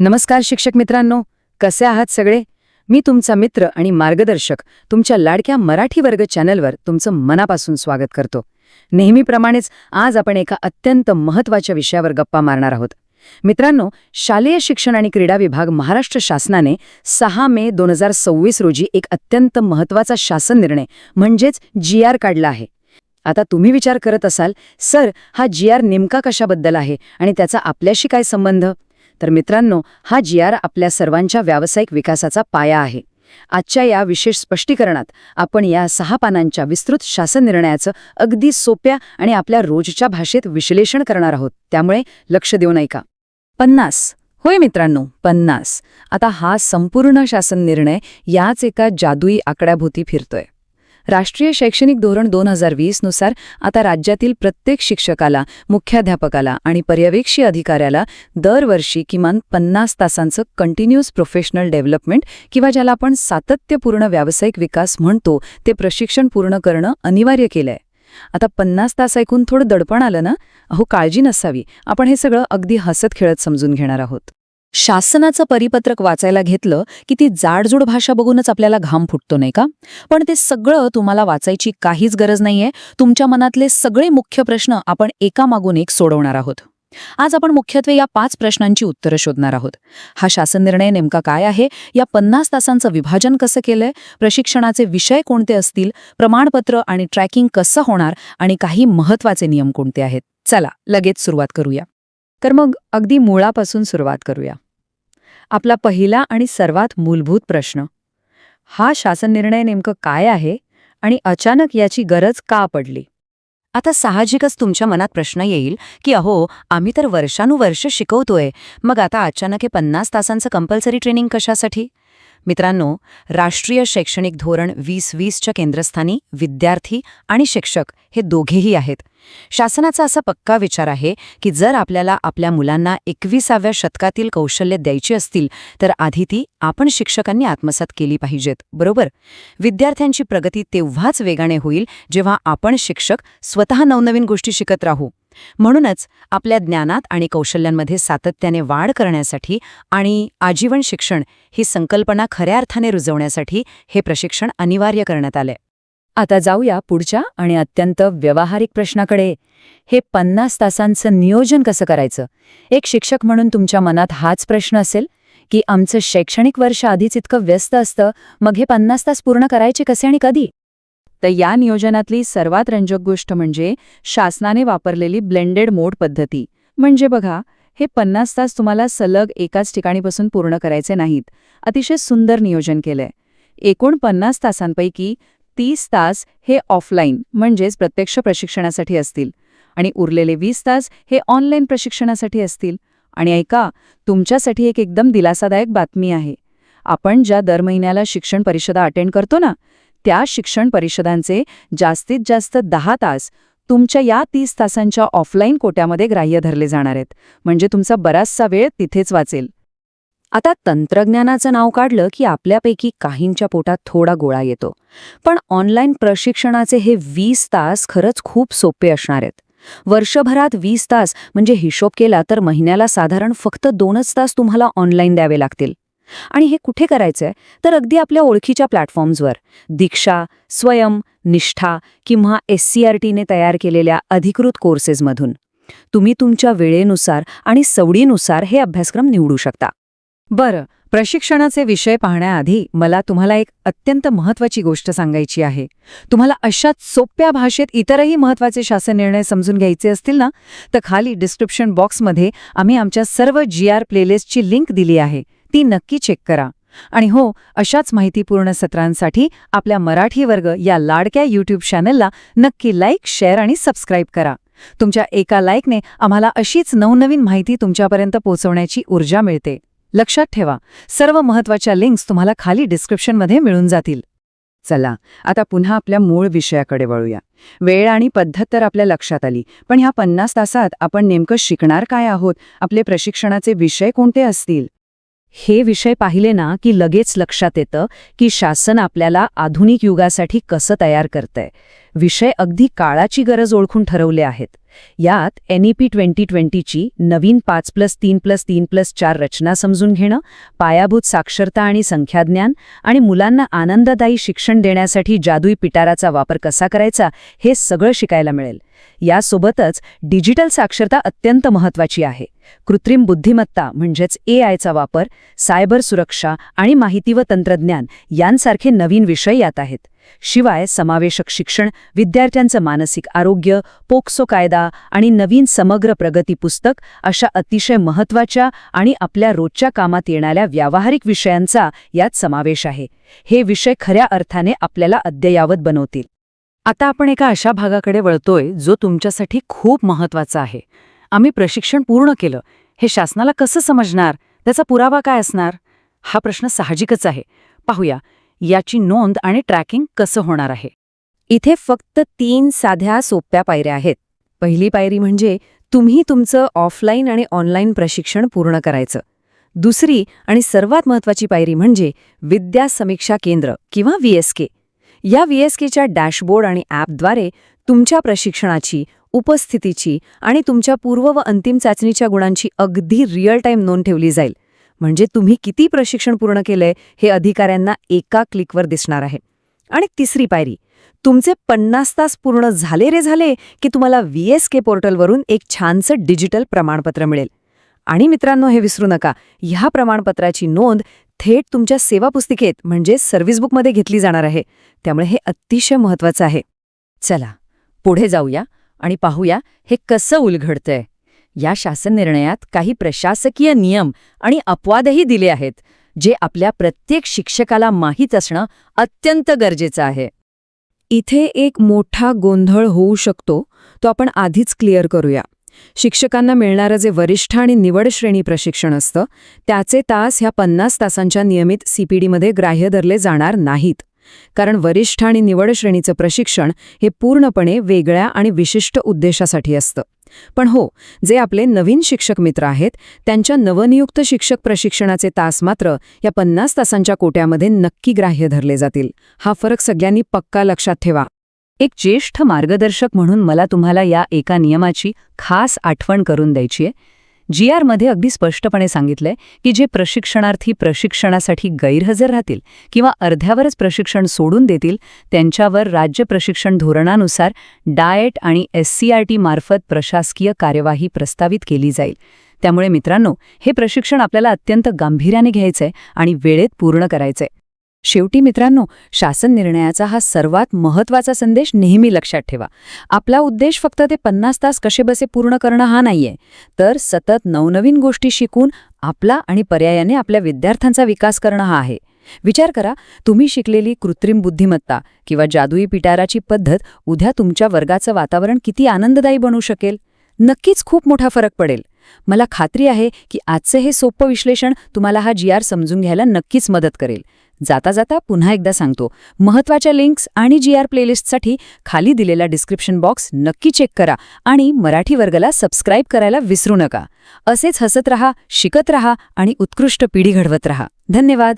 नमस्कार शिक्षक मित्रांनो, कसे आहात सगळे? मी तुमचा मित्र आणि मार्गदर्शक तुमच्या लाडक्या मराठी वर्ग चॅनलवर तुमचं मनापासून स्वागत करतो. नेहमीप्रमाणेच आज आपण एका अत्यंत महत्त्वाच्या विषयावर गप्पा मारणार आहोत. मित्रांनो, शालेय शिक्षण आणि क्रीडा विभाग महाराष्ट्र शासनाने 6 मे 2026 रोजी एक अत्यंत महत्त्वाचा शासन निर्णय म्हणजेच GR काढला आहे. आता तुम्ही विचार करत असाल, सर हा GR नेमका कशाबद्दल आहे आणि त्याचा आपल्याशी काय संबंध? तर मित्रांनो, हा GR आपल्या सर्वांच्या व्यावसायिक विकासाचा पाया आहे. आजच्या या विशेष स्पष्टीकरणात आपण या 6 पानांच्या विस्तृत शासन निर्णयाचं अगदी सोप्या आणि आपल्या रोजच्या भाषेत विश्लेषण करणार आहोत. त्यामुळे लक्ष देऊन ऐका. 50. होय मित्रांनो, 50. आता हा संपूर्ण शासन निर्णय याच एका जादुई आकड्याभोवती फिरतोय. राष्ट्रीय शैक्षणिक धोरण 2020 नुसार आता राज्यातील प्रत्येक शिक्षकाला, मुख्याध्यापकाला आणि पर्यवेक्षी अधिकाऱ्याला दरवर्षी किमान 50 तासांचं कंटिन्युअस प्रोफेशनल डेव्हलपमेंट किंवा ज्याला आपण सातत्यपूर्ण व्यावसायिक विकास म्हणतो ते प्रशिक्षण पूर्ण करणं अनिवार्य केलंय. आता 50 तास ऐकून थोडं दडपण आलं ना? अहो, काळजी नसावी, आपण हे सगळं अगदी हसत खेळत समजून घेणार आहोत. शासनाचं परिपत्रक वाचायला घेतलं की ती जाडजूड भाषा बघूनच आपल्याला घाम फुटतो, नाही का? पण ते सगळं तुम्हाला वाचायची काहीच गरज नाहीये. तुमच्या मनातले सगळे मुख्य प्रश्न आपण एकामागून एक सोडवणार आहोत. आज आपण मुख्यत्वे या 5 प्रश्नांची उत्तरं शोधणार आहोत. हा शासन निर्णय नेमका काय आहे? या 50 तासांचं विभाजन कसं केलंय? प्रशिक्षणाचे विषय कोणते असतील? प्रमाणपत्र आणि ट्रॅकिंग कसं होणार? आणि काही महत्त्वाचे नियम कोणते आहेत? चला लगेच सुरुवात करूया. तर मग अगदी मुळापासून सुरुवात करूया. आपला पहिला आणि सर्वात मूलभूत प्रश्न, हा शासन निर्णय नेमकं काय आहे आणि अचानक याची गरज का पडली? आता साहजिकच तुमच्या मनात प्रश्न येईल की अहो, आम्ही तर वर्षानुवर्ष शिकवतोय, मग आता अचानक हे 50 तासांचं कंपल्सरी ट्रेनिंग कशासाठी? मित्रांनो, राष्ट्रीय शैक्षणिक धोरण 2020च्या केंद्रस्थानी विद्यार्थी आणि शिक्षक हे दोघेही आहेत. शासनाचा असा पक्का विचार आहे की जर आपल्याला आपल्या मुलांना 21व्या शतकातील कौशल्य द्यायची असतील तर आधी ती आपण शिक्षकांनी आत्मसात केली पाहिजेत, बरोबर? विद्यार्थ्यांची प्रगती तेव्हाच वेगाने होईल जेव्हा आपण शिक्षक स्वतः नवनवीन गोष्टी शिकत राहू. म्हणूनच आपल्या ज्ञानात आणि कौशल्यांमध्ये सातत्याने वाढ करण्यासाठी आणि आजीवन शिक्षण ही संकल्पना खऱ्या अर्थाने रुजवण्यासाठी हे प्रशिक्षण अनिवार्य करण्यात आले. आता जाऊया पुढच्या आणि अत्यंत व्यावहारिक प्रश्नाकडे. हे 50 तासांचं नियोजन कसं करायचं? एक शिक्षक म्हणून तुमच्या मनात हाच प्रश्न असेल की आमचं शैक्षणिक वर्ष आधीच इतकं व्यस्त असतं, मग हे 50 तास पूर्ण करायचे कसे आणि कधी? तर या नियोजनातली सर्वात रंजक गोष्ट म्हणजे शासनाने वापरलेली ब्लेंडेड मोड पद्धती. म्हणजे बघा, हे 50 तास तुम्हाला सलग एकाच ठिकाणी बसून पूर्ण करायचे नाहीत. अतिशय सुंदर नियोजन केलंय. एकूण 50 तासांपैकी 30 तास हे ऑफलाईन म्हणजेच प्रत्यक्ष प्रशिक्षणासाठी असतील आणि उरलेले 20 तास हे ऑनलाईन प्रशिक्षणासाठी असतील. आणि ऐका, तुमच्यासाठी एक एकदम दिलासादायक बातमी आहे. आपण ज्या दर महिन्याला शिक्षण परिषदा अटेंड करतो ना, त्या शिक्षण परिषदांचे जास्तीत जास्त 10 तास तुमच्या या 30 तासांच्या ऑफलाईन कोट्यामध्ये ग्राह्य धरले जाणार आहेत. म्हणजे तुमचा बराचसा वेळ तिथेच वाचेल. आता तंत्रज्ञानाचं नाव काढलं की आपल्यापैकी काहींच्या पोटात थोडा गोळा येतो. पण ऑनलाईन प्रशिक्षणाचे हे 20 तास खरंच खूप सोपे असणार आहेत. वर्षभरात 20 तास म्हणजे हिशोब केला तर महिन्याला साधारण फक्त 2च तास तुम्हाला ऑनलाईन द्यावे लागतील. आणि हे कुठे करायचंय? तर अगदी आपल्या ओळखीच्या प्लॅटफॉर्म्सवर. दीक्षा, स्वयं, निष्ठा किंवा SCRTने तयार केलेल्या अधिकृत कोर्सेसमधून. तुम्ही तुमच्या वेळेनुसार आणि सवडीनुसार हे अभ्यासक्रम निवडू शकता. बरं, प्रशिक्षणाचे विषय पाहण्याआधी मला तुम्हाला एक अत्यंत महत्त्वाची गोष्ट सांगायची आहे. तुम्हाला अशाच सोप्या भाषेत इतरही महत्त्वाचे शासन निर्णय समजून घ्यायचे असतील ना, तर खाली डिस्क्रिप्शन बॉक्समध्ये आम्ही आमच्या सर्व GR प्लेलिस्टची लिंक दिली आहे. ती नक्की चेक करा. आणि हो, अशाच माहितीपूर्ण सत्रांसाठी आपल्या मराठी वर्ग या लाडक्या YouTube चॅनलला नक्की लाईक, शेअर आणि सबस्क्राईब करा. तुमच्या एका लाईकने आम्हाला अशीच नवनवीन माहिती तुमच्यापर्यंत पोहोचवण्याची ऊर्जा मिळते. लक्षात ठेवा, सर्व महत्त्वाच्या लिंक्स तुम्हाला खाली डिस्क्रिप्शनमध्ये मिळून जातील. चला, आता पुन्हा आपल्या मूळ विषयाकडे वळूया. वेळ आणि पद्धत तर आपल्या लक्षात आली, पण ह्या 50 तासात आपण नेमकं शिकणार काय आहोत? आपले प्रशिक्षणाचे विषय कोणते असतील? हे विषय पाहिले ना की लगेच लक्षात येतं की शासन आपल्याला आधुनिक युगासाठी कसं तयार करतंय. विषय अगदी काळाची गरज ओळखून ठरवले आहेत. यात NEP 2020ची नवीन 5+3+3+4 रचना समजून घेणं, पायाभूत साक्षरता आणि संख्याज्ञान आणि मुलांना आनंददायी शिक्षण देण्यासाठी जादुई पिटाराचा वापर कसा करायचा हे सगळं शिकायला मिळेल. यासोबतच डिजिटल साक्षरता अत्यंत महत्त्वाची आहे. कृत्रिम बुद्धिमत्ता म्हणजेच AIचा वापर, सायबर सुरक्षा आणि माहिती व तंत्रज्ञान यांसारखे नवीन विषय यात आहेत. शिवाय समावेशक शिक्षण, विद्यार्थ्यांचं मानसिक आरोग्य, पोक्सो कायदा आणि नवीन समग्र प्रगती पुस्तक अशा अतिशय महत्त्वाच्या आणि आपल्या रोजच्या कामात येणाऱ्या व्यावहारिक विषयांचा यात समावेश आहे. हे विषय खऱ्या अर्थाने आपल्याला अद्ययावत बनवतील. आता आपण एका अशा भागाकडे वळतोय जो तुमच्यासाठी खूप महत्त्वाचा आहे. आम्ही प्रशिक्षण पूर्ण केलं, हे शासनाला कसं समजणार, त्याचा पुरावा काय असणार? हा प्रश्न साहजिकच आहे. पाहूया याची नोंद आणि ट्रॅकिंग कसं होणार आहे. इथे फक्त 3 साध्या सोप्या पायऱ्या आहेत. पहिली पायरी म्हणजे तुम्ही तुमचं ऑफलाईन आणि ऑनलाईन प्रशिक्षण पूर्ण करायचं. दुसरी आणि सर्वात महत्त्वाची पायरी म्हणजे विद्या समीक्षा केंद्र किंवा VSK. या VSKच्या डॅशबोर्ड आणि ॲपद्वारे तुमच्या प्रशिक्षणाची, उपस्थितीची आणि तुमच्या पूर्व व अंतिम चाचणीच्या गुणांची अगदी रिअल टाईम नोंद ठेवली जाईल. म्हणजे तुम्ही किती प्रशिक्षण पूर्ण केलंय हे अधिकाऱ्यांना एका क्लिकवर दिसणार आहे. आणि तिसरी पायरी, तुमचे 50 तास पूर्ण झाले की तुम्हाला VSK पोर्टलवरून एक छानसं डिजिटल प्रमाणपत्र मिळेल. आणि मित्रांनो, हे विसरू नका, ह्या प्रमाणपत्राची नोंद थेट तुमच्या सेवा पुस्तिकेत म्हणजे सर्व्हिस बुकमध्ये घेतली जाणार आहे. त्यामुळे हे अतिशय महत्त्वाचं आहे. चला पुढे जाऊया आणि पाहूया हे कसं उलगडतंय. या शासन निर्णयात काही प्रशासकीय नियम आणि अपवादही दिले आहेत, जे आपल्या प्रत्येक शिक्षकाला माहीत असणं अत्यंत गरजेचं आहे. इथे एक मोठा गोंधळ होऊ शकतो, तो आपण आधीच क्लिअर करूया. शिक्षकांना मिळणारं जे वरिष्ठ आणि निवड श्रेणी प्रशिक्षण असतं, त्याचे तास ह्या 50 तासांच्या नियमित CPDमध्ये ग्राह्य धरले जाणार नाहीत. कारण वरिष्ठ आणि निवड श्रेणीचं प्रशिक्षण हे पूर्णपणे वेगळ्या आणि विशिष्ट उद्देशासाठी असतं. पण हो, जे आपले नवीन शिक्षक मित्र आहेत त्यांच्या नवनियुक्त शिक्षक प्रशिक्षणाचे तास मात्र या 50 तासांच्या कोट्यामध्ये नक्की ग्राह्य धरले जातील. हा फरक सगळ्यांनी पक्का लक्षात ठेवा. एक ज्येष्ठ मार्गदर्शक म्हणून मला तुम्हाला या एका नियमाची खास आठवण करून द्यायची आहे. GR मध्ये अगदी स्पष्टपणे सांगितलंय की जे प्रशिक्षणार्थी प्रशिक्षणासाठी गैरहजर राहतील किंवा अर्ध्यावरच प्रशिक्षण सोडून देतील त्यांच्यावर राज्य प्रशिक्षण धोरणानुसार डाएट आणि SCRT मार्फत प्रशासकीय कार्यवाही प्रस्तावित केली जाईल. त्यामुळे मित्रांनो, हे प्रशिक्षण आपल्याला अत्यंत गांभीर्याने घ्यायचंय आणि वेळेत पूर्ण करायचंय. शेवटी मित्रांनो, शासन निर्णयाचा हा सर्वात महत्त्वाचा संदेश नेहमी लक्षात ठेवा. आपला उद्देश फक्त ते 50 तास कसेबसे पूर्ण करणं हा नाहीये, तर सतत नवनवीन गोष्टी शिकून आपला आणि पर्यायाने आपल्या विद्यार्थ्यांचा विकास करणं हा आहे. विचार करा, तुम्ही शिकलेली कृत्रिम बुद्धिमत्ता किंवा जादुई पिटाराची पद्धत उद्या तुमच्या वर्गाचं वातावरण किती आनंददायी बनवू शकेल. नक्कीच खूप मोठा फरक पडेल. मला खात्री आहे की आजचं हे सोपं विश्लेषण तुम्हाला हा GR समजून घ्यायला नक्कीच मदत करेल. जाता जाता पुन्हा एकदा सांगतो, महत्त्वाच्या लिंक्स आणि GR प्लेलिस्टसाठी खाली दिलेला डिस्क्रिप्शन बॉक्स नक्की चेक करा आणि मराठी वर्गाला सबस्क्राईब करायला विसरू नका. असेच हसत रहा, शिकत रहा आणि उत्कृष्ट पिढी घडवत रहा. धन्यवाद.